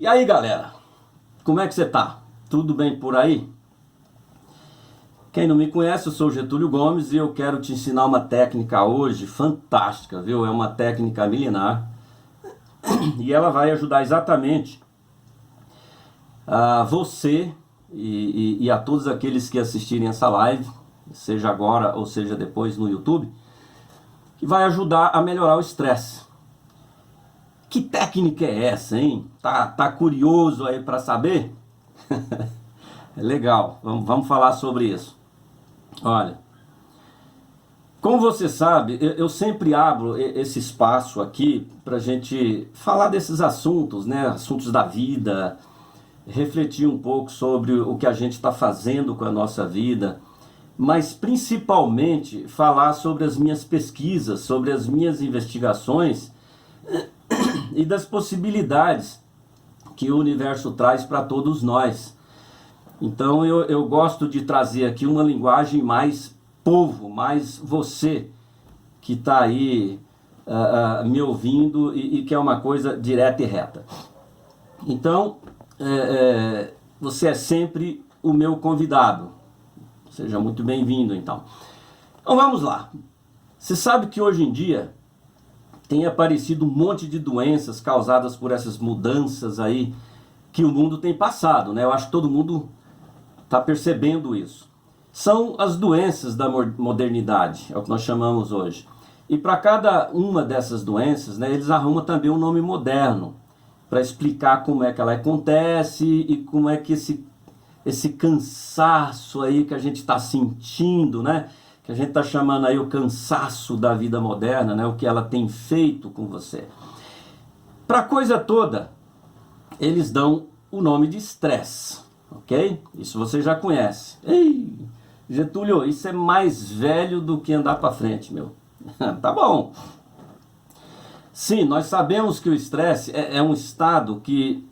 E aí, galera, como é que você tá? Tudo bem por aí? Quem não me conhece, eu sou o Getúlio Gomes e eu quero te ensinar uma técnica hoje fantástica, viu? É uma técnica milenar e ela vai ajudar exatamente a você e a todos aqueles que assistirem essa live, seja agora ou seja depois no YouTube, que vai ajudar a melhorar o estresse. Que técnica é essa, hein? Tá curioso aí para saber? Legal, vamos falar sobre isso. Olha, como você sabe, eu sempre abro esse espaço aqui para a gente falar desses assuntos, né? Assuntos da vida, refletir um pouco sobre o que a gente está fazendo com a nossa vida, mas principalmente falar sobre as minhas pesquisas, sobre as minhas investigações e das possibilidades que o universo traz para todos nós. Então eu gosto de trazer aqui uma linguagem mais povo, mais você que está aí me ouvindo e que é uma coisa direta e reta. Então você é sempre o meu convidado. Seja muito bem-vindo então. Então vamos lá. Você sabe que hoje em dia tem aparecido um monte de doenças causadas por essas mudanças aí que o mundo tem passado, né? Eu acho que todo mundo está percebendo isso. São as doenças da modernidade, é o que nós chamamos hoje. E para cada uma dessas doenças, né, eles arrumam também um nome moderno para explicar como é que ela acontece e como é que esse cansaço aí que a gente está sentindo, né? Que a gente está chamando aí o cansaço da vida moderna, né? O que ela tem feito com você. Para a coisa toda, eles dão o nome de estresse, ok? Isso você já conhece. Ei, Getúlio, isso é mais velho do que andar para frente, meu. Tá bom. Sim, nós sabemos que o estresse é um estado que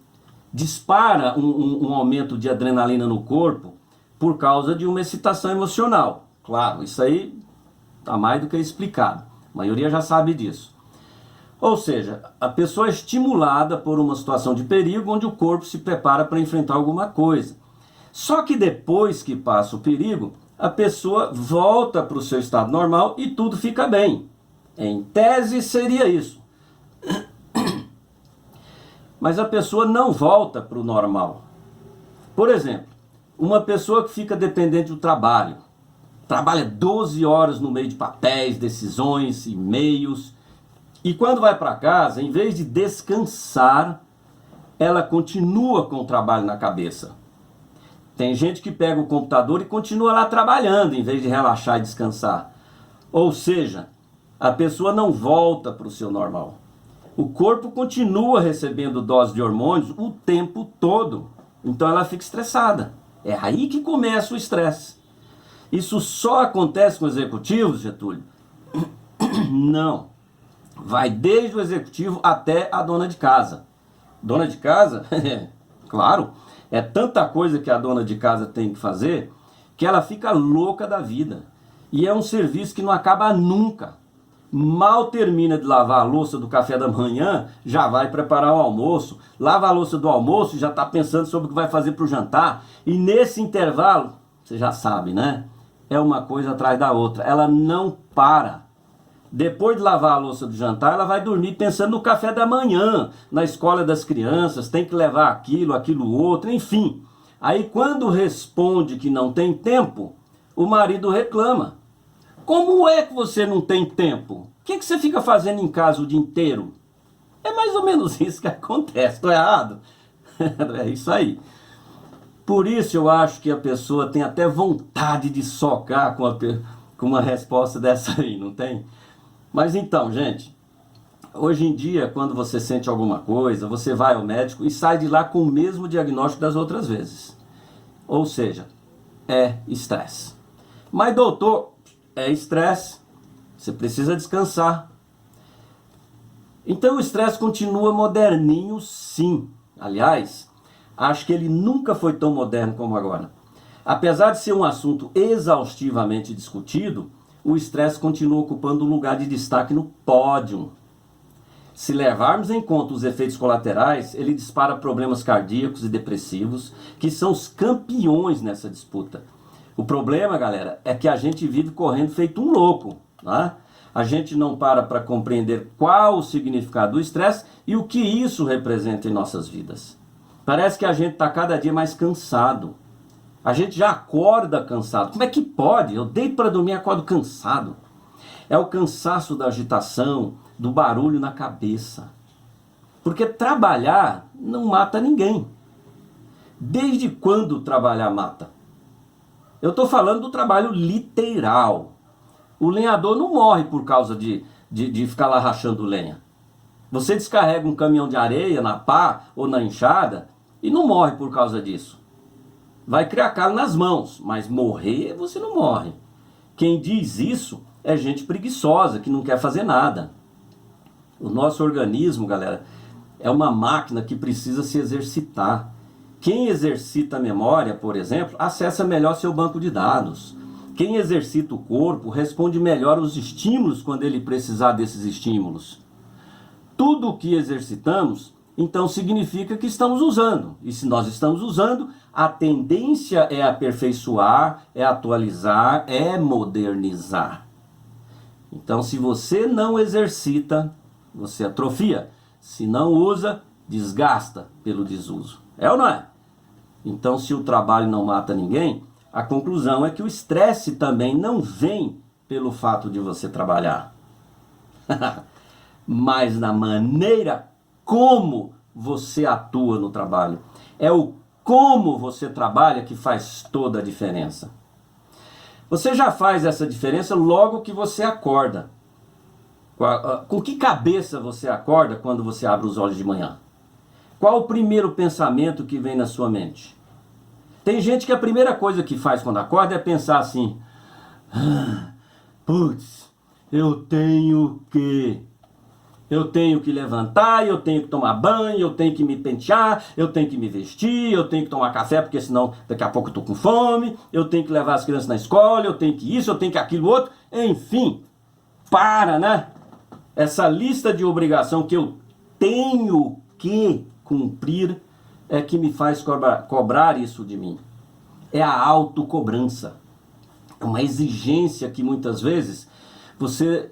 dispara um aumento de adrenalina no corpo por causa de uma excitação emocional. Claro, isso aí está mais do que explicado. A maioria já sabe disso. Ou seja, a pessoa é estimulada por uma situação de perigo onde o corpo se prepara para enfrentar alguma coisa. Só que depois que passa o perigo, a pessoa volta para o seu estado normal e tudo fica bem. Em tese seria isso. Mas a pessoa não volta para o normal. Por exemplo, uma pessoa que fica dependente do trabalho, trabalha 12 horas no meio de papéis, decisões, e-mails, e quando vai para casa, em vez de descansar, ela continua com o trabalho na cabeça. Tem gente que pega o computador e continua lá trabalhando, em vez de relaxar e descansar. Ou seja, a pessoa não volta para o seu normal. O corpo continua recebendo dose de hormônios o tempo todo. Então ela fica estressada. É aí que começa o estresse. Isso só acontece com executivos, Getúlio? Não. Vai desde o executivo até a dona de casa. Dona de casa? Claro, é tanta coisa que a dona de casa tem que fazer que ela fica louca da vida. E é um serviço que não acaba nunca. Mal termina de lavar a louça do café da manhã, já vai preparar o almoço. Lava a louça do almoço e já está pensando sobre o que vai fazer para o jantar. E nesse intervalo, você já sabe, né? É uma coisa atrás da outra. Ela não para. Depois de lavar a louça do jantar, ela vai dormir pensando no café da manhã, na escola das crianças, tem que levar aquilo outro, enfim. Aí quando responde que não tem tempo, o marido reclama. Como é que você não tem tempo? O que você fica fazendo em casa o dia inteiro? É mais ou menos isso que acontece, estou errado? É isso aí. Por isso eu acho que a pessoa tem até vontade de socar com uma resposta dessa aí, não tem? Mas então, gente, hoje em dia, quando você sente alguma coisa, você vai ao médico e sai de lá com o mesmo diagnóstico das outras vezes. Ou seja, é estresse. Mas doutor, é estresse, você precisa descansar. Então o estresse continua moderninho, sim. Aliás, acho que ele nunca foi tão moderno como agora. Apesar de ser um assunto exaustivamente discutido, o estresse continua ocupando um lugar de destaque no pódio. Se levarmos em conta os efeitos colaterais, ele dispara problemas cardíacos e depressivos, que são os campeões nessa disputa. O problema, galera, é que a gente vive correndo feito um louco, né? A gente não para compreender qual o significado do estresse e o que isso representa em nossas vidas. Parece que a gente está cada dia mais cansado. A gente já acorda cansado. Como é que pode? Eu deito para dormir e acordo cansado. É o cansaço da agitação, do barulho na cabeça. Porque trabalhar não mata ninguém. Desde quando trabalhar mata? Eu estou falando do trabalho literal. O lenhador não morre por causa de ficar lá rachando lenha. Você descarrega um caminhão de areia na pá ou na enxada e não morre por causa disso. Vai criar calo nas mãos, mas morrer você não morre. Quem diz isso é gente preguiçosa, que não quer fazer nada. O nosso organismo, galera, é uma máquina que precisa se exercitar. Quem exercita a memória, por exemplo, acessa melhor seu banco de dados. Quem exercita o corpo responde melhor aos estímulos quando ele precisar desses estímulos. Tudo o que exercitamos, então, significa que estamos usando. E se nós estamos usando, a tendência é aperfeiçoar, é atualizar, é modernizar. Então, se você não exercita, você atrofia. Se não usa, desgasta pelo desuso. É ou não é? Então, se o trabalho não mata ninguém, a conclusão é que o estresse também não vem pelo fato de você trabalhar. Mas na maneira como você atua no trabalho. É o como você trabalha que faz toda a diferença. Você já faz essa diferença logo que você acorda. Com que cabeça você acorda quando você abre os olhos de manhã? Qual o primeiro pensamento que vem na sua mente? Tem gente que a primeira coisa que faz quando acorda é pensar assim: putz, eu tenho que levantar, eu tenho que tomar banho, eu tenho que me pentear, eu tenho que me vestir, eu tenho que tomar café, porque senão daqui a pouco eu tô com fome, eu tenho que levar as crianças na escola, eu tenho que isso, eu tenho que aquilo outro, enfim, né? Essa lista de obrigação que eu tenho que cumprir é que me faz cobrar isso de mim. É a autocobrança. É uma exigência que muitas vezes você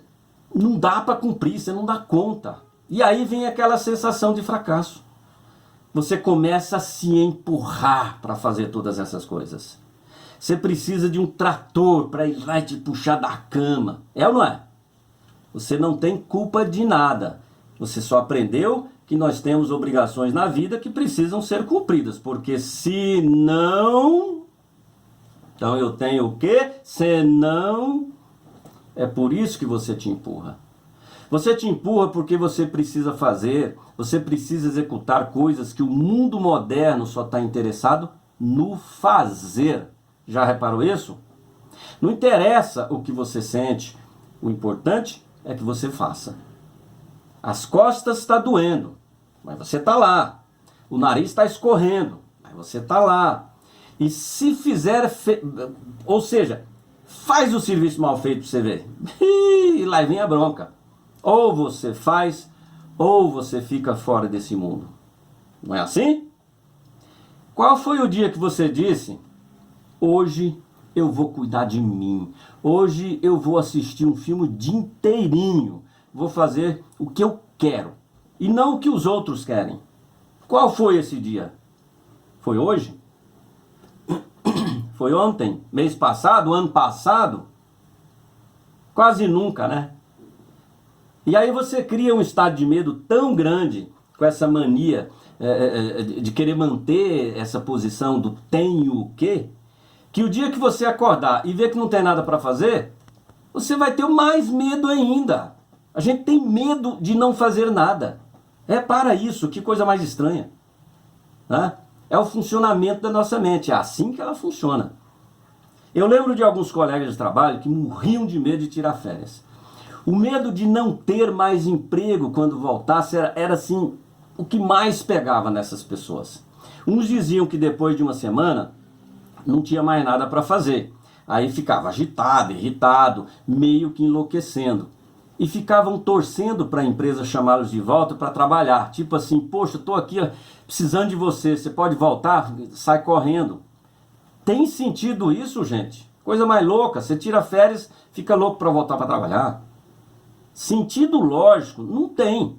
não dá para cumprir, você não dá conta. E aí vem aquela sensação de fracasso. Você começa a se empurrar para fazer todas essas coisas. Você precisa de um trator para ir lá e te puxar da cama. É ou não é? Você não tem culpa de nada. Você só aprendeu que nós temos obrigações na vida que precisam ser cumpridas. Porque se não... Então eu tenho o quê? Se não... É por isso que você te empurra. Você te empurra porque você precisa fazer, você precisa executar coisas que o mundo moderno só está interessado no fazer. Já reparou isso? Não interessa o que você sente, o importante é que você faça. As costas estão doendo, mas você está lá. O nariz está escorrendo, mas você está lá. E se fizer, ou seja, faz o serviço mal feito para você ver. E lá vem a bronca. Ou você faz, ou você fica fora desse mundo. Não é assim? Qual foi o dia que você disse: hoje eu vou cuidar de mim. Hoje eu vou assistir um filme o dia inteirinho. Vou fazer o que eu quero. E não o que os outros querem. Qual foi esse dia? Foi hoje? Foi ontem? Mês passado? Ano passado? Quase nunca, né? E aí você cria um estado de medo tão grande, com essa mania de querer manter essa posição do tenho que o dia que você acordar e ver que não tem nada para fazer, você vai ter mais medo ainda. A gente tem medo de não fazer nada. Para isso, que coisa mais estranha. Né? É o funcionamento da nossa mente, é assim que ela funciona. Eu lembro de alguns colegas de trabalho que morriam de medo de tirar férias. O medo de não ter mais emprego quando voltasse era assim, o que mais pegava nessas pessoas. Uns diziam que depois de uma semana não tinha mais nada para fazer. Aí ficava agitado, irritado, meio que enlouquecendo. e ficavam torcendo para a empresa chamá-los de volta para trabalhar. Tipo assim, poxa, estou aqui precisando de você, você pode voltar? Sai correndo. Tem sentido isso, gente? Coisa mais louca, você tira férias, fica louco para voltar para trabalhar. Sentido lógico, não tem.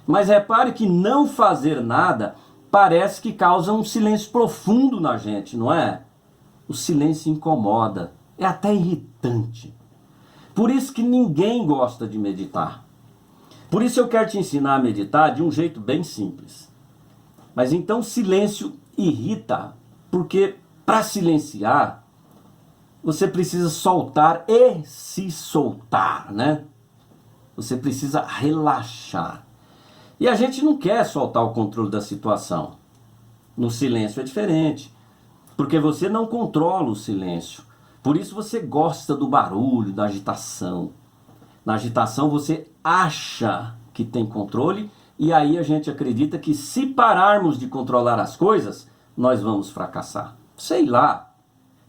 Mas repare que não fazer nada parece que causa um silêncio profundo na gente, não é? O silêncio incomoda, é até irritante. Por isso que ninguém gosta de meditar. Por isso eu quero te ensinar a meditar de um jeito bem simples. Mas então silêncio irrita, porque para silenciar, você precisa soltar e se soltar, né? Você precisa relaxar. E a gente não quer soltar o controle da situação. No silêncio é diferente, porque você não controla o silêncio. Por isso você gosta do barulho, da agitação. Na agitação você acha que tem controle, e aí a gente acredita que se pararmos de controlar as coisas, nós vamos fracassar. Sei lá,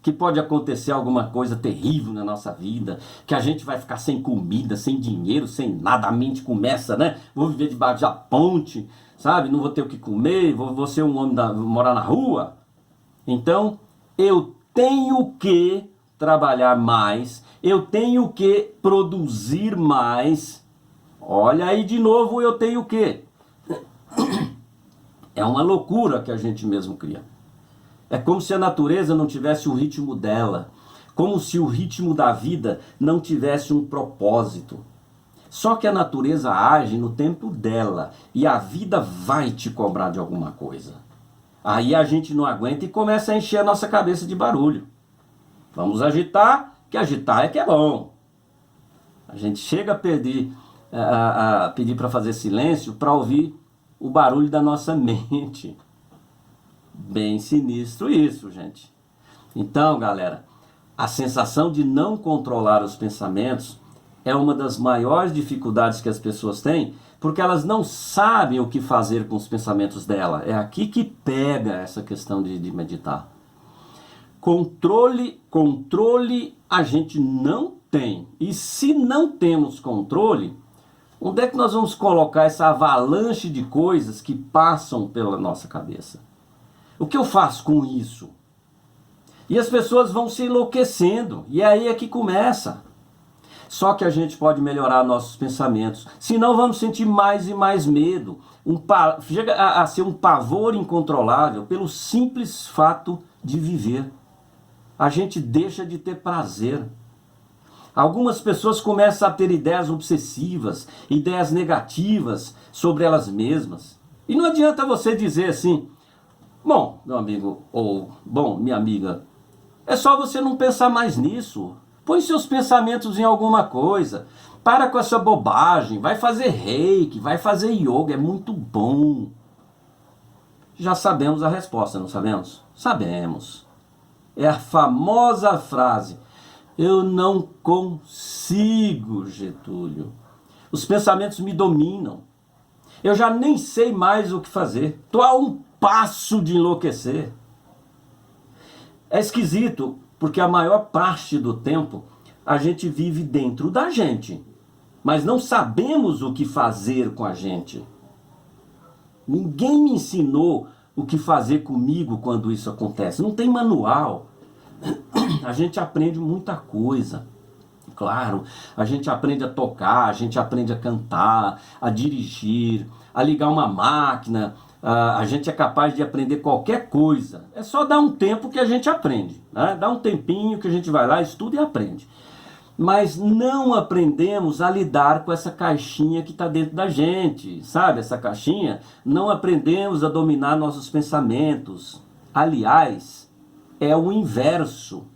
que pode acontecer alguma coisa terrível na nossa vida, que a gente vai ficar sem comida, sem dinheiro, sem nada, a mente começa, né? Vou viver debaixo da ponte, sabe? Não vou ter o que comer, vou ser um homem, morar na rua. Então, eu tenho que trabalhar mais, eu tenho que produzir mais. Olha aí de novo, eu tenho que. É uma loucura que a gente mesmo cria. É como se a natureza não tivesse o ritmo dela, como se o ritmo da vida não tivesse um propósito. Só que a natureza age no tempo dela e a vida vai te cobrar de alguma coisa. Aí a gente não aguenta e começa a encher a nossa cabeça de barulho. Vamos agitar, que agitar é que é bom. A gente chega a pedir para fazer silêncio para ouvir o barulho da nossa mente. Bem sinistro isso, gente. Então, galera, a sensação de não controlar os pensamentos é uma das maiores dificuldades que as pessoas têm, porque elas não sabem o que fazer com os pensamentos dela. É aqui que pega essa questão de meditar. Controle a gente não tem. E se não temos controle, onde é que nós vamos colocar essa avalanche de coisas que passam pela nossa cabeça? O que eu faço com isso? E as pessoas vão se enlouquecendo. E aí é que começa. Só que a gente pode melhorar nossos pensamentos. Senão vamos sentir mais e mais medo. Chega a ser um pavor incontrolável pelo simples fato de viver. A gente deixa de ter prazer. Algumas pessoas começam a ter ideias obsessivas, ideias negativas sobre elas mesmas. E não adianta você dizer assim, bom, meu amigo, ou bom, minha amiga, é só você não pensar mais nisso. Põe seus pensamentos em alguma coisa. Para com essa bobagem, vai fazer reiki, vai fazer yoga, é muito bom. Já sabemos a resposta, não sabemos? Sabemos. É a famosa frase, eu não consigo, Getúlio. Os pensamentos me dominam. Eu já nem sei mais o que fazer. Estou a um passo de enlouquecer. É esquisito, porque a maior parte do tempo a gente vive dentro da gente, mas não sabemos o que fazer com a gente. Ninguém me ensinou o que fazer comigo quando isso acontece. Não tem manual. A gente aprende muita coisa. Claro, a gente aprende a tocar, a gente aprende a cantar, a dirigir, a ligar uma máquina. A gente é capaz de aprender qualquer coisa. É só dar um tempo que a gente aprende, né? Dá um tempinho que a gente vai lá, estuda e aprende. Mas não aprendemos a lidar com essa caixinha que está dentro da gente, sabe? Essa caixinha, não aprendemos a dominar nossos pensamentos. Aliás, é o inverso.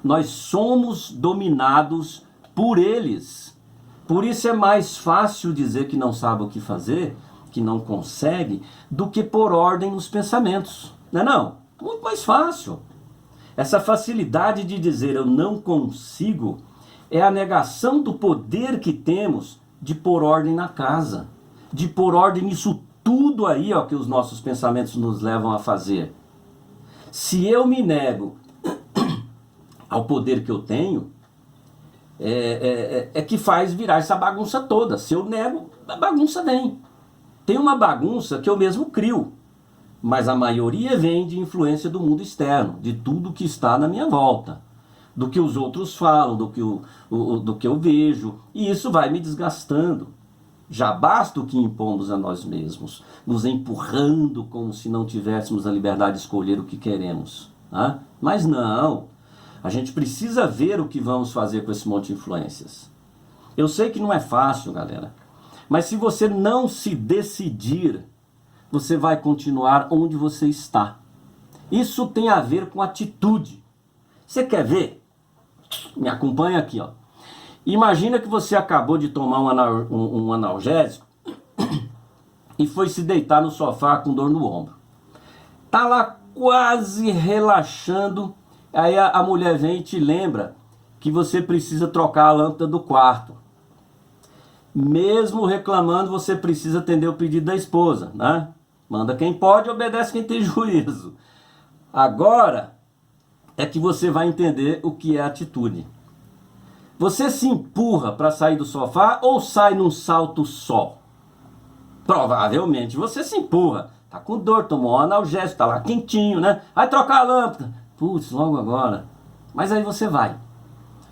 Nós somos dominados por eles. Por isso é mais fácil dizer que não sabe o que fazer, que não consegue, do que pôr ordem nos pensamentos. Não é não? Muito mais fácil. Essa facilidade de dizer eu não consigo é a negação do poder que temos de pôr ordem na casa, de pôr ordem nisso tudo aí ó, que os nossos pensamentos nos levam a fazer. Se eu me nego ao poder que eu tenho, é que faz virar essa bagunça toda. Se eu nego, a bagunça vem. Tem uma bagunça que eu mesmo crio, mas a maioria vem de influência do mundo externo, de tudo que está na minha volta, do que os outros falam, do que eu vejo, e isso vai me desgastando. Já basta o que impomos a nós mesmos, nos empurrando como se não tivéssemos a liberdade de escolher o que queremos. Né? Mas não, a gente precisa ver o que vamos fazer com esse monte de influências. Eu sei que não é fácil, galera, mas se você não se decidir, você vai continuar onde você está. Isso tem a ver com atitude. Você quer ver? Me acompanha aqui, ó. Imagina que você acabou de tomar um analgésico e foi se deitar no sofá com dor no ombro. Tá lá quase relaxando, aí a mulher vem e te lembra que você precisa trocar a lâmpada do quarto. Mesmo reclamando, você precisa atender o pedido da esposa, né? Manda quem pode, obedece quem tem juízo. Agora é que você vai entender o que é atitude. Você se empurra para sair do sofá ou sai num salto só? Provavelmente você se empurra. Tá com dor, tomou um analgésico, tá lá quentinho, né? Vai trocar a lâmpada. Putz, logo agora. Mas aí você vai.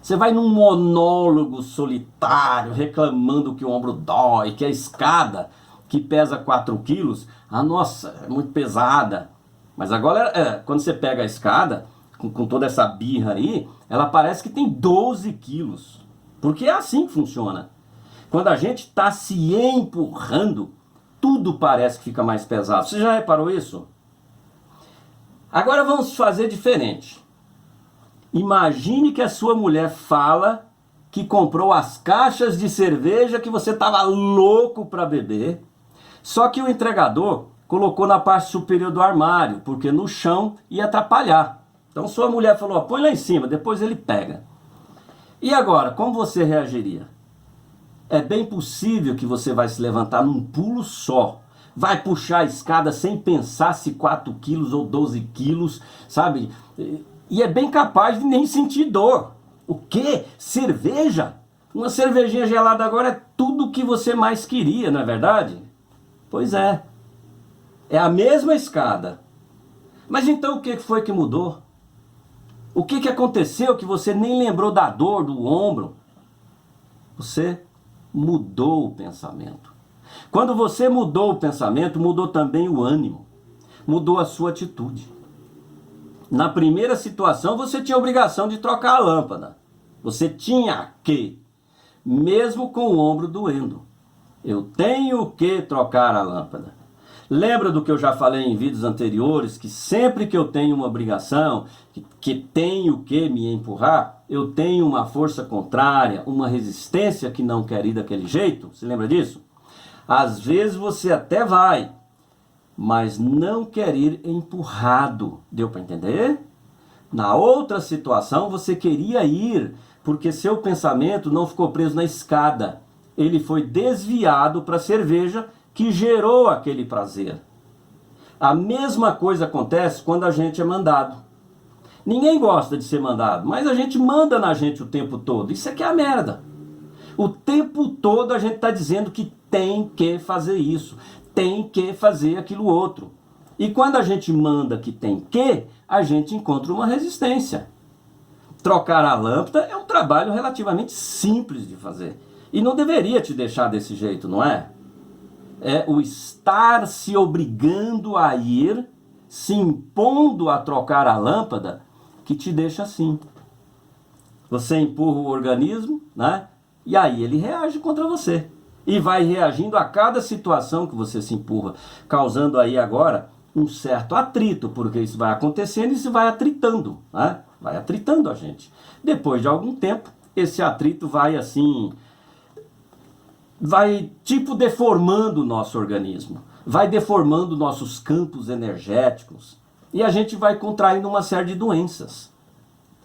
Você vai num monólogo solitário, reclamando que o ombro dói, que a escada, que pesa 4 quilos, nossa, é muito pesada. Mas agora, quando você pega a escada, com toda essa birra aí, ela parece que tem 12 quilos. Porque é assim que funciona. Quando a gente está se empurrando, tudo parece que fica mais pesado. Você já reparou isso? Agora vamos fazer diferente. Imagine que a sua mulher fala que comprou as caixas de cerveja que você estava louco para beber, só que o entregador colocou na parte superior do armário, porque no chão ia atrapalhar. Então sua mulher falou, põe lá em cima, depois ele pega. E agora, como você reagiria? É bem possível que você vai se levantar num pulo só. Vai puxar a escada sem pensar se 4 quilos ou 12 quilos, sabe? E é bem capaz de nem sentir dor. O quê? Cerveja? Uma cervejinha gelada agora é tudo o que você mais queria, não é verdade? Pois é. É a mesma escada. Mas então o que foi que mudou? O que aconteceu que você nem lembrou da dor do ombro? Você mudou o pensamento. Quando você mudou o pensamento, mudou também o ânimo. Mudou a sua atitude. Na primeira situação, você tinha a obrigação de trocar a lâmpada. Você tinha que, mesmo com o ombro doendo. Eu tenho que trocar a lâmpada. Lembra do que eu já falei em vídeos anteriores, que sempre que eu tenho uma obrigação, que tenho que me empurrar, eu tenho uma força contrária, uma resistência que não quer ir daquele jeito? Você lembra disso? Às vezes você até vai, mas não quer ir empurrado. Deu para entender? Na outra situação, você queria ir, porque seu pensamento não ficou preso na escada. Ele foi desviado para a cerveja que gerou aquele prazer. A mesma coisa acontece quando a gente é mandado. Ninguém gosta de ser mandado, mas a gente manda na gente o tempo todo. Isso aqui é a merda. O tempo todo a gente está dizendo que tem que fazer isso, tem que fazer aquilo outro. E quando a gente manda que tem que, a gente encontra uma resistência. Trocar a lâmpada é um trabalho relativamente simples de fazer. E não deveria te deixar desse jeito, não é? É o estar se obrigando a ir, se impondo a trocar a lâmpada, que te deixa assim. Você empurra o organismo, né? E aí ele reage contra você. E vai reagindo a cada situação que você se empurra, causando aí agora um certo atrito, porque isso vai acontecendo e isso vai atritando, né? Vai atritando a gente. Depois de algum tempo, esse atrito vai assim, vai tipo deformando o nosso organismo, vai deformando nossos campos energéticos e a gente vai contraindo uma série de doenças.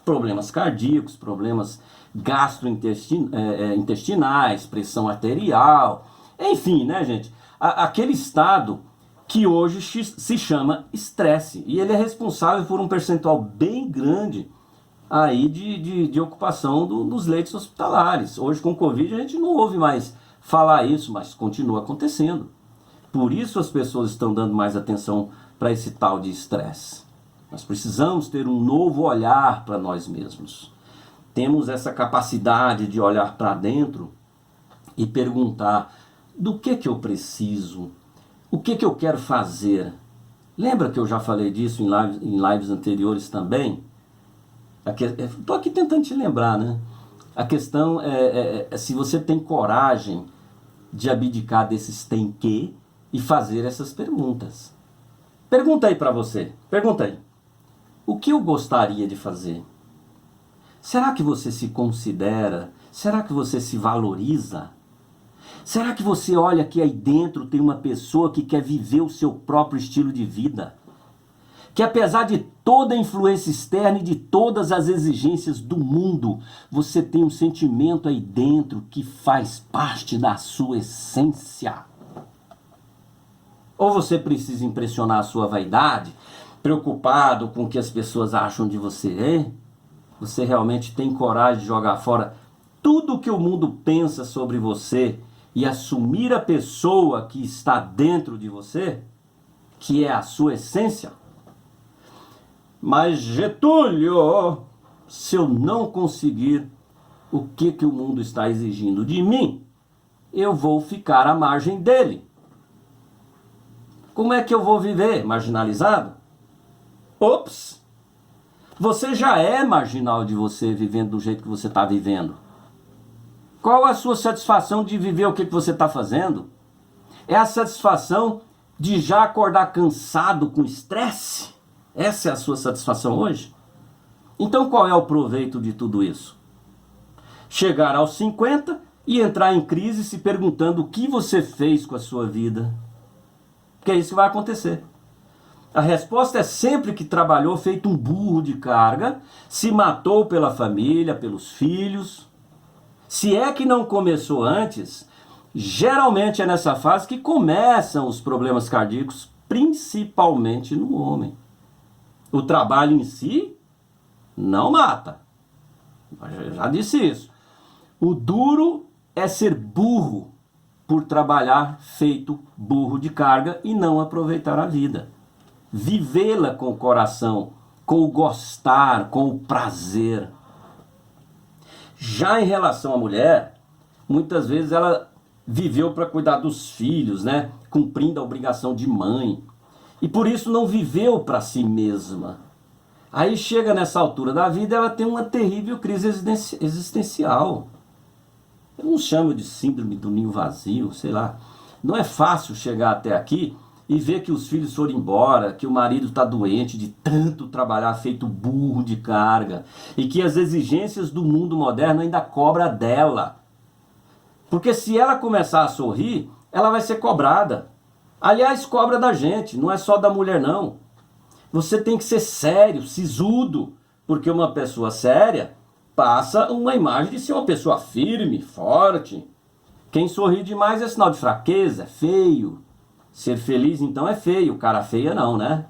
Problemas cardíacos, problemas gastrointestinais, pressão arterial, enfim, né, gente? Aquele estado que hoje se chama estresse. E ele é responsável por um percentual bem grande aí de ocupação dos leitos hospitalares. Hoje com o Covid a gente não ouve mais falar isso, mas continua acontecendo. Por isso as pessoas estão dando mais atenção para esse tal de estresse. Nós precisamos ter um novo olhar para nós mesmos. Temos essa capacidade de olhar para dentro e perguntar: do que eu preciso? O que eu quero fazer? Lembra que eu já falei disso em lives anteriores também? Estou aqui tentando te lembrar, né? A questão é se você tem coragem de abdicar desses tem que e fazer essas perguntas. Pergunta aí para você, pergunta aí. O que eu gostaria de fazer? Será que você se considera? Será que você se valoriza? Será que você olha que aí dentro tem uma pessoa que quer viver o seu próprio estilo de vida? Que apesar de toda a influência externa e de todas as exigências do mundo, você tem um sentimento aí dentro que faz parte da sua essência? Ou você precisa impressionar a sua vaidade, preocupado com o que as pessoas acham de você, hein? Você realmente tem coragem de jogar fora tudo o que o mundo pensa sobre você e assumir a pessoa que está dentro de você, que é a sua essência? Mas Getúlio, se eu não conseguir o que o mundo está exigindo de mim, eu vou ficar à margem dele. Como é que eu vou viver? Marginalizado? Ops! Você já é marginal de você vivendo do jeito que você está vivendo. Qual a sua satisfação de viver o que você está fazendo? É a satisfação de já acordar cansado com estresse? Essa é a sua satisfação hoje? Então qual é o proveito de tudo isso? Chegar aos 50 e entrar em crise se perguntando o que você fez com a sua vida. Porque é isso que vai acontecer. A resposta é sempre que trabalhou feito um burro de carga, se matou pela família, pelos filhos. Se é que não começou antes, geralmente é nessa fase que começam os problemas cardíacos, principalmente no homem. O trabalho em si não mata. Eu já disse isso. O duro é ser burro por trabalhar feito burro de carga e não aproveitar a vida. Vivê-la com o coração, com o gostar, com o prazer. Já em relação à mulher, muitas vezes ela viveu para cuidar dos filhos, né? Cumprindo a obrigação de mãe. E por isso não viveu para si mesma. Aí chega nessa altura da vida, ela tem uma terrível crise existencial. Eu não chamo de síndrome do ninho vazio, sei lá. Não é fácil chegar até aqui e ver que os filhos foram embora, que o marido está doente de tanto trabalhar feito burro de carga, e que as exigências do mundo moderno ainda cobra dela. Porque se ela começar a sorrir, ela vai ser cobrada. Aliás, cobra da gente, não é só da mulher não. Você tem que ser sério, sisudo, porque uma pessoa séria passa uma imagem de ser uma pessoa firme, forte. Quem sorri demais é sinal de fraqueza, é feio. Ser feliz então é feio, cara feia não, né?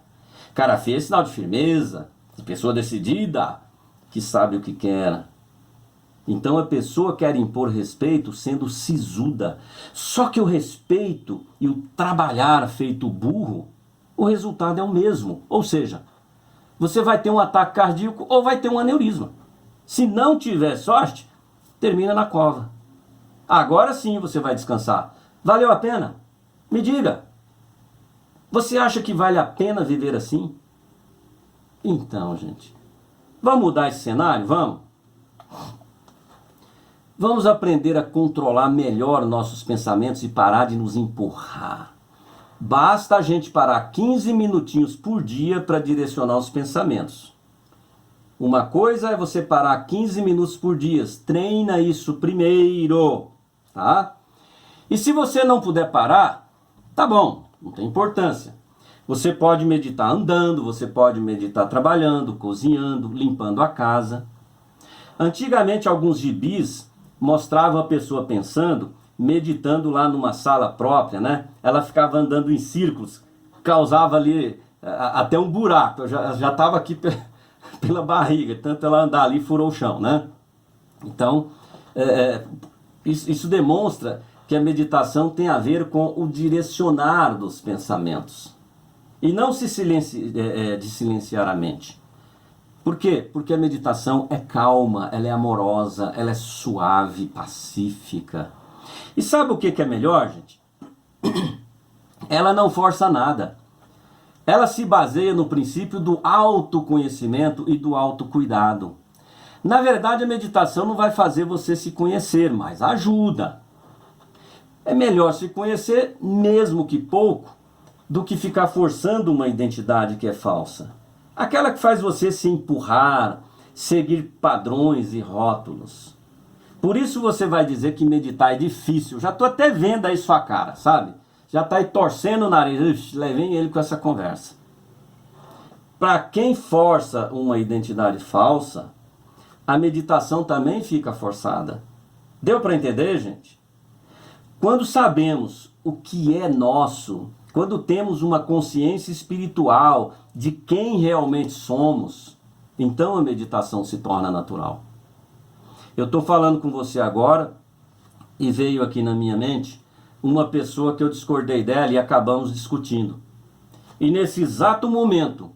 Cara feia é sinal de firmeza, de pessoa decidida, que sabe o que quer. Então a pessoa quer impor respeito sendo sisuda. Só que o respeito e o trabalhar feito burro, o resultado é o mesmo. Ou seja, você vai ter um ataque cardíaco ou vai ter um aneurisma. Se não tiver sorte, termina na cova. Agora sim você vai descansar. Valeu a pena? Me diga. Você acha que vale a pena viver assim? Então, gente, vamos mudar esse cenário? Vamos? Vamos aprender a controlar melhor nossos pensamentos e parar de nos empurrar. Basta a gente parar 15 minutinhos por dia para direcionar os pensamentos. Uma coisa é você parar 15 minutos por dia. Treina isso primeiro, tá? E se você não puder parar, tá bom, não tem importância. Você pode meditar andando, você pode meditar trabalhando, cozinhando, limpando a casa. Antigamente, alguns gibis mostravam a pessoa pensando, meditando lá numa sala própria, né? Ela ficava andando em círculos, causava ali até um buraco. Eu já estava aqui pela barriga, tanto ela andar ali furou o chão, né? Então, isso demonstra que a meditação tem a ver com o direcionar dos pensamentos e não de silenciar a mente. Por quê? Porque a meditação é calma, ela é amorosa, ela é suave, pacífica. E sabe o que é melhor, gente? Ela não força nada. Ela se baseia no princípio do autoconhecimento e do autocuidado. Na verdade, a meditação não vai fazer você se conhecer, mas ajuda. É melhor se conhecer, mesmo que pouco, do que ficar forçando uma identidade que é falsa. Aquela que faz você se empurrar, seguir padrões e rótulos. Por isso você vai dizer que meditar é difícil. Já estou até vendo aí sua cara, sabe? Já está aí torcendo o nariz. Levem ele com essa conversa. Para quem força uma identidade falsa, a meditação também fica forçada. Deu para entender, gente? Quando sabemos o que é nosso, quando temos uma consciência espiritual de quem realmente somos, então a meditação se torna natural. Eu estou falando com você agora e veio aqui na minha mente uma pessoa que eu discordei dela e acabamos discutindo. E nesse exato momento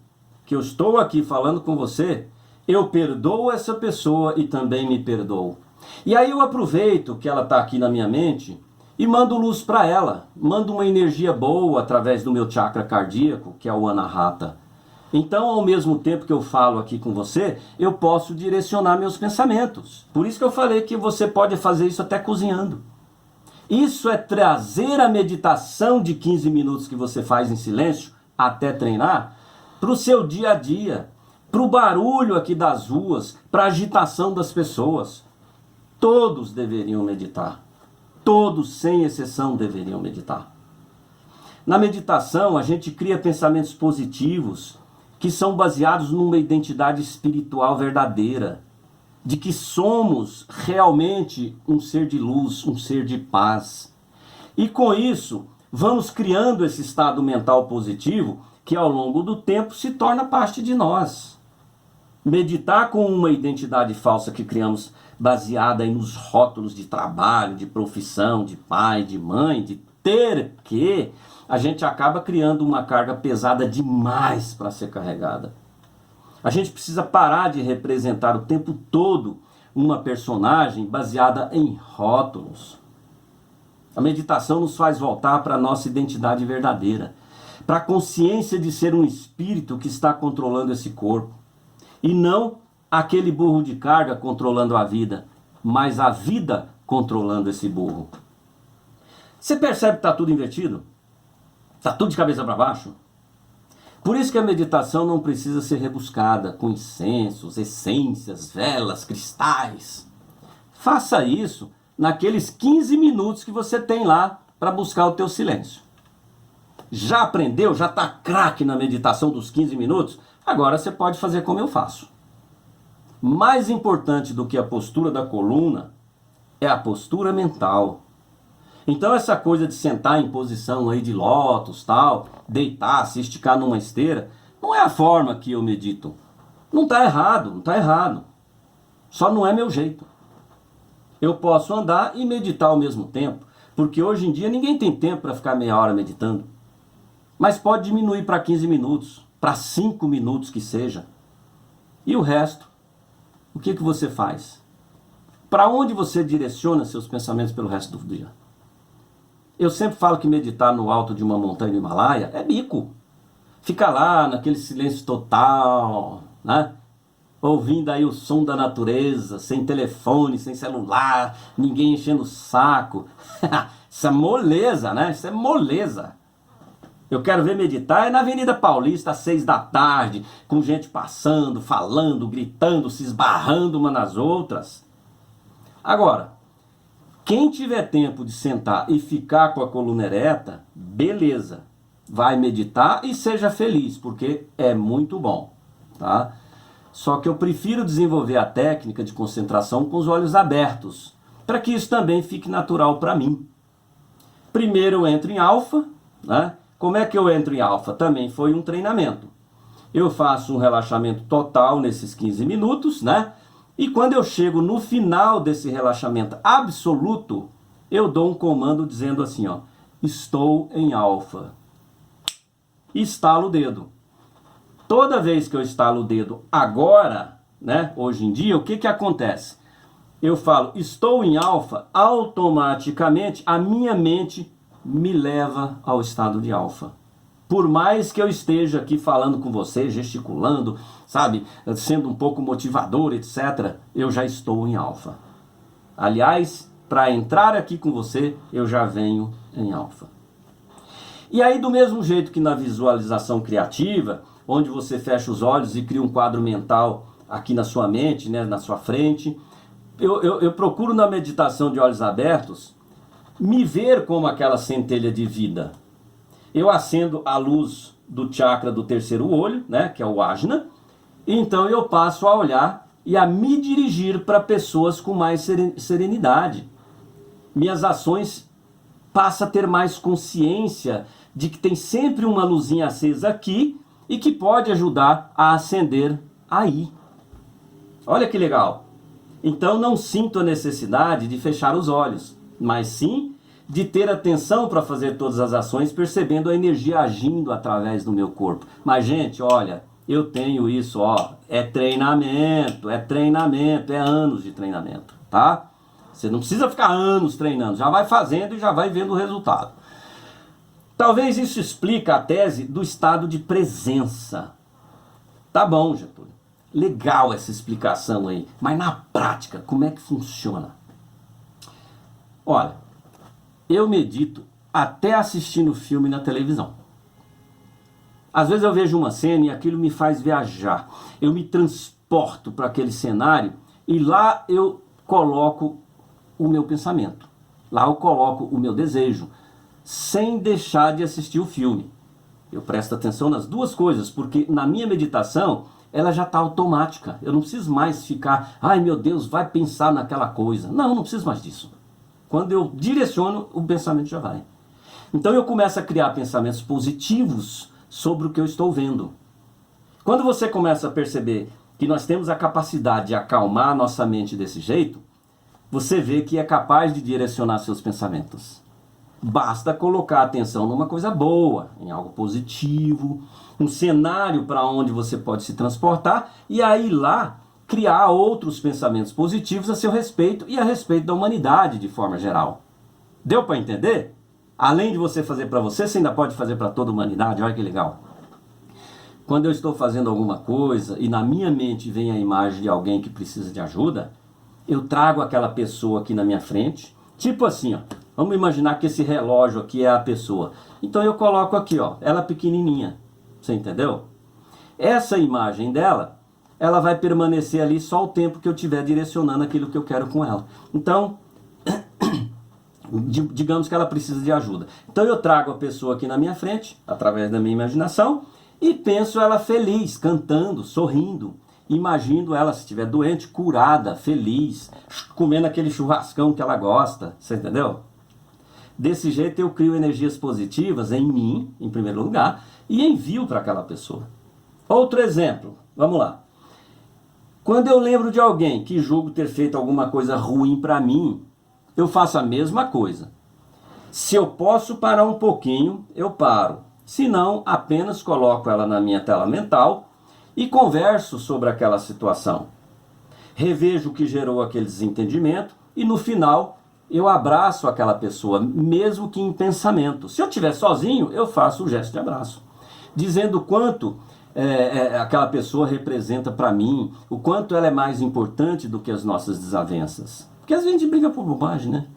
que eu estou aqui falando com você, eu perdoo essa pessoa e também me perdoo. E aí eu aproveito que ela está aqui na minha mente e mando luz para ela, mando uma energia boa através do meu chakra cardíaco, que é o Anahata. Então, ao mesmo tempo que eu falo aqui com você, eu posso direcionar meus pensamentos. Por isso que eu falei que você pode fazer isso até cozinhando. Isso é trazer a meditação de 15 minutos que você faz em silêncio, até treinar, para o seu dia a dia, para o barulho aqui das ruas, para a agitação das pessoas. Todos deveriam meditar. Todos, sem exceção, deveriam meditar. Na meditação, a gente cria pensamentos positivos que são baseados numa identidade espiritual verdadeira, de que somos realmente um ser de luz, um ser de paz. E com isso, vamos criando esse estado mental positivo que ao longo do tempo se torna parte de nós. Meditar com uma identidade falsa que criamos baseada aí nos rótulos de trabalho, de profissão, de pai, de mãe, de ter que, a gente acaba criando uma carga pesada demais para ser carregada. A gente precisa parar de representar o tempo todo uma personagem baseada em rótulos. A meditação nos faz voltar para a nossa identidade verdadeira, para a consciência de ser um espírito que está controlando esse corpo. E não aquele burro de carga controlando a vida, mas a vida controlando esse burro. Você percebe que está tudo invertido? Está tudo de cabeça para baixo? Por isso que a meditação não precisa ser rebuscada com incensos, essências, velas, cristais. Faça isso naqueles 15 minutos que você tem lá para buscar o teu silêncio. Já aprendeu? Já está craque na meditação dos 15 minutos? Agora você pode fazer como eu faço. Mais importante do que a postura da coluna é a postura mental. Então essa coisa de sentar em posição aí de lótus, tal, deitar, se esticar numa esteira, não é a forma que eu medito. Não está errado, não está errado. Só não é meu jeito. Eu posso andar e meditar ao mesmo tempo, porque hoje em dia ninguém tem tempo para ficar meia hora meditando. Mas pode diminuir para 15 minutos, para 5 minutos que seja. E o resto, o que você faz? Para onde você direciona seus pensamentos pelo resto do dia? Eu sempre falo que meditar no alto de uma montanha do Himalaia é bico. Fica lá naquele silêncio total, né? Ouvindo aí o som da natureza, sem telefone, sem celular, ninguém enchendo o saco. Isso é moleza, né? Isso é moleza. Eu quero ver meditar na Avenida Paulista às 6 da tarde, com gente passando, falando, gritando, se esbarrando uma nas outras. Agora, quem tiver tempo de sentar e ficar com a coluna ereta, beleza. Vai meditar e seja feliz, porque é muito bom, tá? Só que eu prefiro desenvolver a técnica de concentração com os olhos abertos, para que isso também fique natural para mim. Primeiro eu entro em alfa, né? Como é que eu entro em alfa? Também foi um treinamento. eu faço um relaxamento total nesses 15 minutos, né? E quando eu chego no final desse relaxamento absoluto, eu dou um comando dizendo assim, ó, estou em alfa. Estalo o dedo. Toda vez que eu estalo o dedo agora, né, hoje em dia, o que que acontece? Eu falo, estou em alfa, automaticamente a minha mente me leva ao estado de alfa. Por mais que eu esteja aqui falando com você, gesticulando, sabe, sendo um pouco motivador, etc., eu já estou em alfa. Aliás, para entrar aqui com você, eu já venho em alfa. E aí, do mesmo jeito que na visualização criativa, onde você fecha os olhos e cria um quadro mental aqui na sua mente, né, na sua frente, eu procuro na meditação de olhos abertos me ver como aquela centelha de vida. Eu acendo a luz do chakra do terceiro olho, né, que é o Ajna, e então eu passo a olhar e a me dirigir para pessoas com mais serenidade. Minhas ações passam a ter mais consciência de que tem sempre uma luzinha acesa aqui e que pode ajudar a acender aí. Olha que legal! Então não sinto a necessidade de fechar os olhos, mas sim de ter atenção para fazer todas as ações, percebendo a energia agindo através do meu corpo. Mas gente, olha, eu tenho isso, ó, é treinamento, é anos de treinamento, tá? Você não precisa ficar anos treinando, já vai fazendo e já vai vendo o resultado. Talvez isso explique a tese do estado de presença. Tá bom, Getúlio. Legal essa explicação aí, mas na prática, como é que funciona? Olha, eu medito até assistindo filme na televisão. Às vezes eu vejo uma cena e aquilo me faz viajar. Eu me transporto para aquele cenário e lá eu coloco o meu pensamento. Lá eu coloco o meu desejo, sem deixar de assistir o filme. Eu presto atenção nas duas coisas, porque na minha meditação ela já está automática. Eu não preciso mais ficar, ai meu Deus, vai pensar naquela coisa. Não, não preciso mais disso. Quando eu direciono, o pensamento já vai. Então eu começo a criar pensamentos positivos sobre o que eu estou vendo. Quando você começa a perceber que nós temos a capacidade de acalmar a nossa mente desse jeito, você vê que é capaz de direcionar seus pensamentos. Basta colocar atenção numa coisa boa, em algo positivo, um cenário para onde você pode se transportar e aí lá criar outros pensamentos positivos a seu respeito e a respeito da humanidade de forma geral. Deu para entender? Além de você fazer para você, você ainda pode fazer para toda a humanidade. Olha que legal. Quando eu estou fazendo alguma coisa e na minha mente vem a imagem de alguém que precisa de ajuda, eu trago aquela pessoa aqui na minha frente, tipo assim, ó. Vamos imaginar que esse relógio aqui é a pessoa. Então eu coloco aqui, ó, ela pequenininha. Você entendeu? Essa imagem dela, ela vai permanecer ali só o tempo que eu estiver direcionando aquilo que eu quero com ela. Então, digamos que ela precisa de ajuda. Então eu trago a pessoa aqui na minha frente, através da minha imaginação, e penso ela feliz, cantando, sorrindo. Imagino ela, se estiver doente, curada, feliz, comendo aquele churrascão que ela gosta. Você entendeu? Desse jeito eu crio energias positivas em mim, em primeiro lugar, e envio para aquela pessoa. Outro exemplo, vamos lá. Quando eu lembro de alguém que julgo ter feito alguma coisa ruim para mim, eu faço a mesma coisa. Se eu posso parar um pouquinho, eu paro. Se não, apenas coloco ela na minha tela mental e converso sobre aquela situação. Revejo o que gerou aquele desentendimento e no final eu abraço aquela pessoa, mesmo que em pensamento. Se eu estiver sozinho, eu faço o gesto de abraço, dizendo o quanto aquela pessoa representa para mim, o quanto ela é mais importante do que as nossas desavenças. Porque às vezes a gente briga por bobagem, né?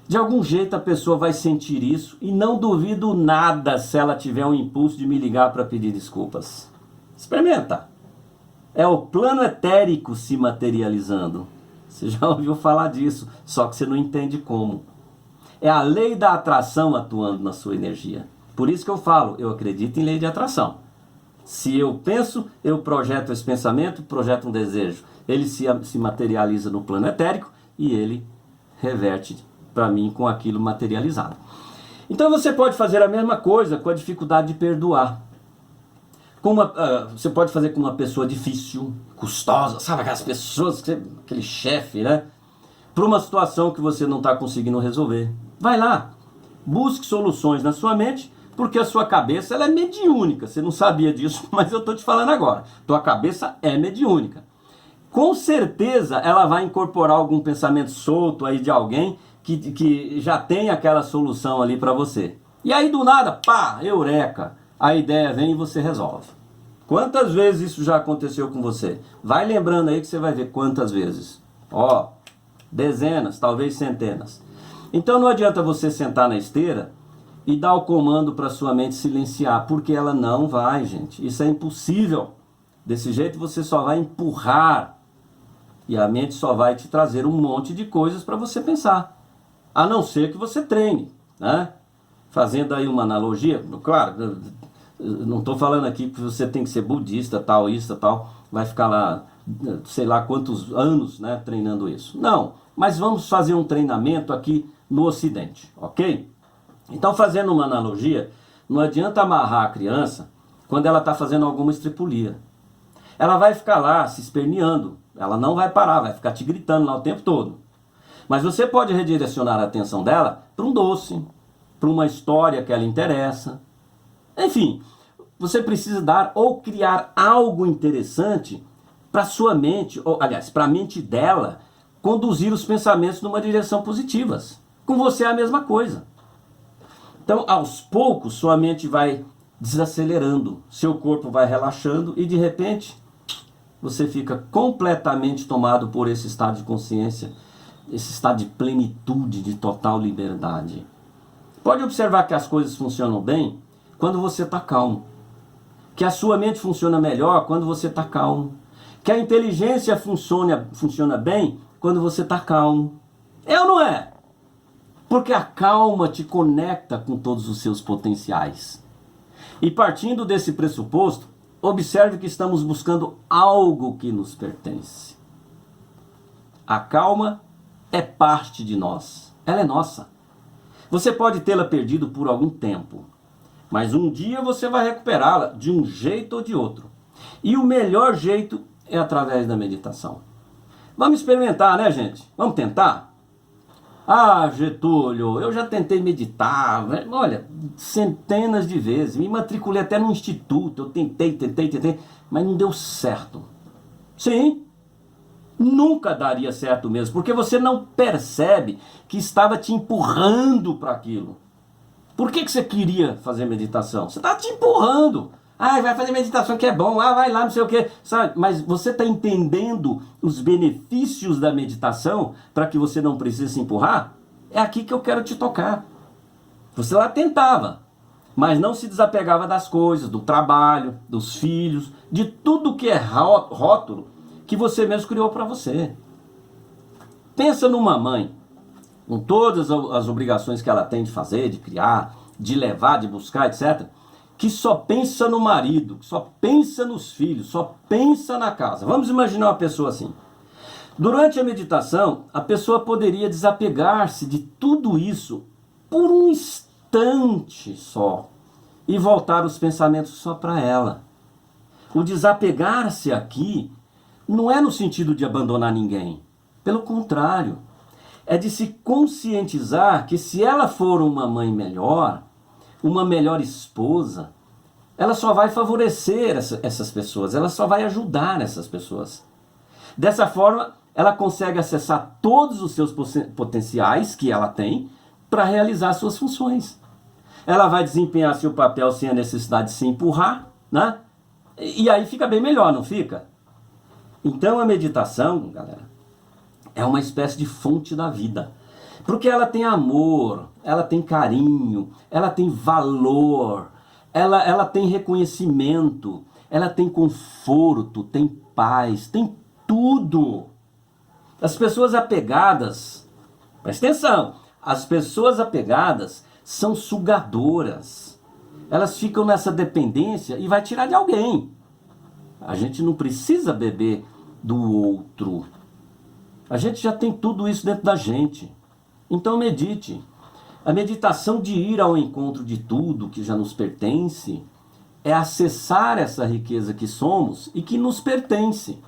De algum jeito a pessoa vai sentir isso e não duvido nada se ela tiver um impulso de me ligar para pedir desculpas. Experimenta. É o plano etérico se materializando. Você já ouviu falar disso, só que você não entende como. É a lei da atração atuando na sua energia. Por isso que eu falo, eu acredito em lei de atração. Se eu penso, eu projeto esse pensamento, projeto um desejo. Ele se materializa no plano etérico e ele reverte para mim com aquilo materializado. Então você pode fazer a mesma coisa com a dificuldade de perdoar. Você pode fazer com uma pessoa difícil, custosa, sabe aquelas pessoas, aquele chefe, né? Para uma situação que você não está conseguindo resolver. Vai lá, busque soluções na sua mente, porque a sua cabeça ela é mediúnica. Você não sabia disso, mas eu estou te falando agora. Tua cabeça é mediúnica. Com certeza ela vai incorporar algum pensamento solto aí de alguém que já tem aquela solução ali para você. E aí do nada, pá, eureka, a ideia vem e você resolve. Quantas vezes isso já aconteceu com você? Vai lembrando aí que você vai ver quantas vezes. Ó, dezenas, talvez centenas. Então não adianta você sentar na esteira e dar o comando para sua mente silenciar, porque ela não vai, gente. Isso é impossível. Desse jeito você só vai empurrar e a mente só vai te trazer um monte de coisas para você pensar. A não ser que você treine, né? Fazendo aí uma analogia, claro, não estou falando aqui que você tem que ser budista, taoísta, tal, vai ficar lá, sei lá quantos anos, né, treinando isso. Não, mas vamos fazer um treinamento aqui no Ocidente, ok? Então, fazendo uma analogia, não adianta amarrar a criança quando ela está fazendo alguma estripulia. Ela vai ficar lá se esperneando, ela não vai parar, vai ficar te gritando lá o tempo todo. Mas você pode redirecionar a atenção dela para um doce, para uma história que ela interessa. Enfim, você precisa dar ou criar algo interessante para sua mente, ou aliás, para a mente dela, conduzir os pensamentos numa direção positivas. Com você é a mesma coisa. Então, aos poucos, sua mente vai desacelerando, seu corpo vai relaxando e de repente você fica completamente tomado por esse estado de consciência, esse estado de plenitude, de total liberdade. Pode observar que as coisas funcionam bem quando você está calmo. Que a sua mente funciona melhor quando você está calmo. Que a inteligência funciona bem quando você está calmo. É ou não é? Porque a calma te conecta com todos os seus potenciais. E partindo desse pressuposto, observe que estamos buscando algo que nos pertence. A calma é parte de nós. Ela é nossa. Você pode tê-la perdido por algum tempo, mas um dia você vai recuperá-la de um jeito ou de outro. E o melhor jeito é através da meditação. Vamos experimentar, né, gente? Vamos tentar? Ah, Getúlio, eu já tentei meditar, olha, centenas de vezes. Me matriculei até no instituto, eu tentei, mas não deu certo. Sim, nunca daria certo mesmo, porque você não percebe que estava te empurrando para aquilo. Por que você queria fazer meditação? Você estava te empurrando. Ah, vai fazer meditação que é bom, ah, vai lá, não sei o que, sabe? Mas você está entendendo os benefícios da meditação para que você não precise se empurrar? É aqui que eu quero te tocar. Você lá tentava, mas não se desapegava das coisas, do trabalho, dos filhos, de tudo que é rótulo que você mesmo criou para você. Pensa numa mãe, com todas as obrigações que ela tem de fazer, de criar, de levar, de buscar, etc., que só pensa no marido, que só pensa nos filhos, só pensa na casa. Vamos imaginar uma pessoa assim. Durante a meditação, a pessoa poderia desapegar-se de tudo isso por um instante só e voltar os pensamentos só para ela. O desapegar-se aqui não é no sentido de abandonar ninguém. Pelo contrário, é de se conscientizar que se ela for uma mãe melhor, uma melhor esposa, ela só vai favorecer essas pessoas, ela só vai ajudar essas pessoas. Dessa forma, ela consegue acessar todos os seus potenciais que ela tem para realizar suas funções. Ela vai desempenhar seu papel sem a necessidade de se empurrar, né? E aí fica bem melhor, não fica? Então a meditação, galera, é uma espécie de fonte da vida. Porque ela tem amor, ela tem carinho, ela tem valor, ela tem reconhecimento, ela tem conforto, tem paz, tem tudo. As pessoas apegadas, presta atenção, as pessoas apegadas são sugadoras. Elas ficam nessa dependência e vai tirar de alguém. A gente não precisa beber do outro. A gente já tem tudo isso dentro da gente. Então medite. A meditação de ir ao encontro de tudo que já nos pertence é acessar essa riqueza que somos e que nos pertence.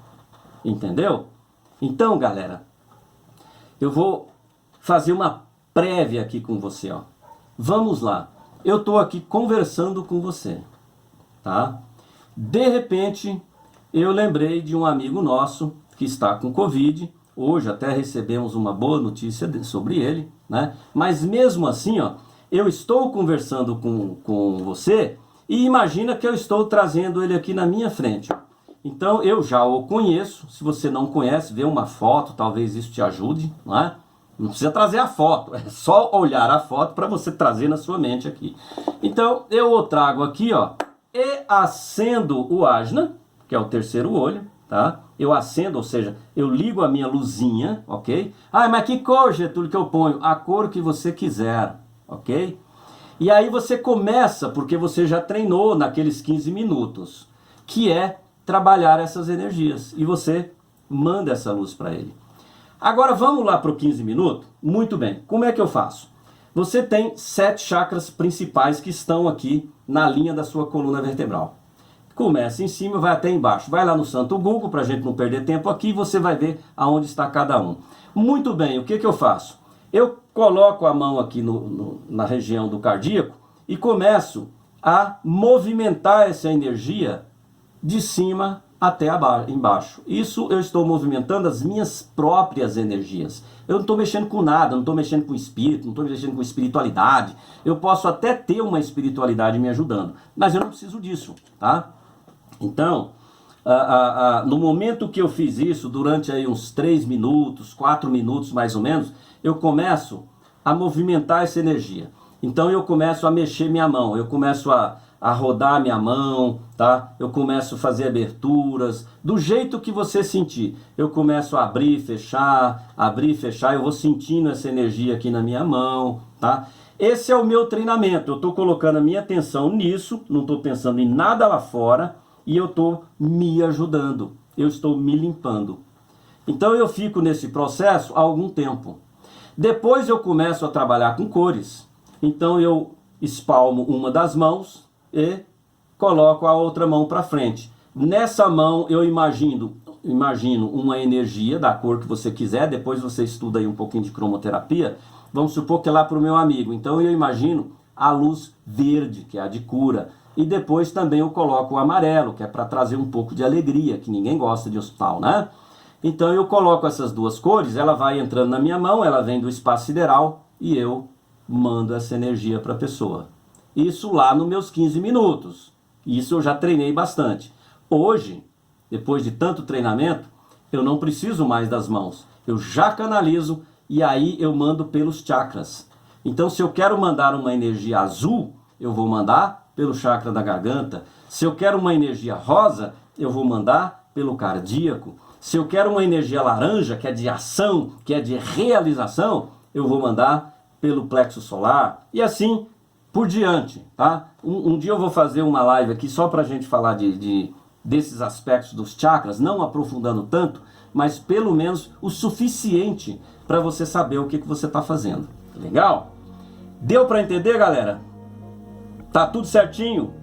Entendeu? Então, galera, eu vou fazer uma prévia aqui com você, ó. Vamos lá. Eu estou aqui conversando com você, tá? De repente, eu lembrei de um amigo nosso que está com Covid. Hoje até recebemos uma boa notícia sobre ele, né? Mas mesmo assim, ó, eu estou conversando com você e imagina que eu estou trazendo ele aqui na minha frente. Então eu já o conheço. Se você não conhece, vê uma foto, talvez isso te ajude, não é? Não precisa trazer a foto, é só olhar a foto para você trazer na sua mente aqui. Então eu o trago aqui, ó, e acendo o ajna, que é o terceiro olho, tá? Eu acendo, ou seja, eu ligo a minha luzinha, ok? Ah, mas que cor, Getúlio, que eu ponho? A cor que você quiser, ok? E aí você começa, porque você já treinou naqueles 15 minutos, que é trabalhar essas energias. E você manda essa luz para ele. Agora vamos lá para o 15 minutos? Muito bem, como é que eu faço? Você tem 7 chakras principais que estão aqui na linha da sua coluna vertebral. Começa em cima, vai até embaixo. Vai lá no Santo Google, para a gente não perder tempo aqui, e você vai ver aonde está cada um. Muito bem, o que eu faço? Eu coloco a mão aqui na região do cardíaco e começo a movimentar essa energia de cima até embaixo. Isso eu estou movimentando as minhas próprias energias. Eu não estou mexendo com nada, não estou mexendo com espírito, não estou mexendo com espiritualidade. Eu posso até ter uma espiritualidade me ajudando, mas eu não preciso disso, tá? Então, no momento que eu fiz isso, durante aí uns 3 minutos, 4 minutos mais ou menos, eu começo a movimentar essa energia. Então eu começo a mexer minha mão, eu começo a rodar minha mão, tá? Eu começo a fazer aberturas, do jeito que você sentir. Eu começo a abrir, fechar, eu vou sentindo essa energia aqui na minha mão, tá? Esse é o meu treinamento, eu estou colocando a minha atenção nisso, não estou pensando em nada lá fora, e eu estou me ajudando, eu estou me limpando. Então eu fico nesse processo há algum tempo. Depois eu começo a trabalhar com cores. Então eu espalmo uma das mãos e coloco a outra mão para frente. Nessa mão eu imagino uma energia da cor que você quiser. Depois você estuda aí um pouquinho de cromoterapia. Vamos supor que é lá para o meu amigo. Então eu imagino a luz verde, que é a de cura. E depois também eu coloco o amarelo, que é para trazer um pouco de alegria, que ninguém gosta de hospital, né? Então eu coloco essas duas cores, ela vai entrando na minha mão, ela vem do espaço sideral e eu mando essa energia para a pessoa. Isso lá nos meus 15 minutos. Isso eu já treinei bastante. Hoje, depois de tanto treinamento, eu não preciso mais das mãos. Eu já canalizo e aí eu mando pelos chakras. Então se eu quero mandar uma energia azul, eu vou mandar pelo chakra da garganta. Se eu quero uma energia rosa, eu vou mandar pelo cardíaco. Se eu quero uma energia laranja, que é de ação, que é de realização, eu vou mandar pelo plexo solar. E assim por diante, tá? Um dia eu vou fazer uma live aqui só para a gente falar desses aspectos dos chakras, não aprofundando tanto, mas pelo menos o suficiente para você saber o que você está fazendo. Legal? Deu para entender, galera? Tá tudo certinho?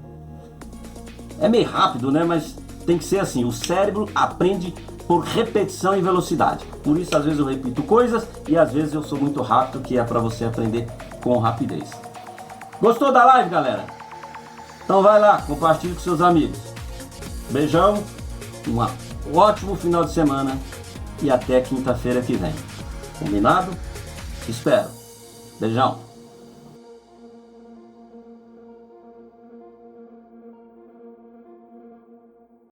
É meio rápido, né? Mas tem que ser assim. O cérebro aprende por repetição e velocidade. Por isso, às vezes eu repito coisas e às vezes eu sou muito rápido, que é para você aprender com rapidez. Gostou da live, galera? Então vai lá, compartilhe com seus amigos. Beijão, um ótimo final de semana e até quinta-feira que vem. Combinado? Te espero. Beijão.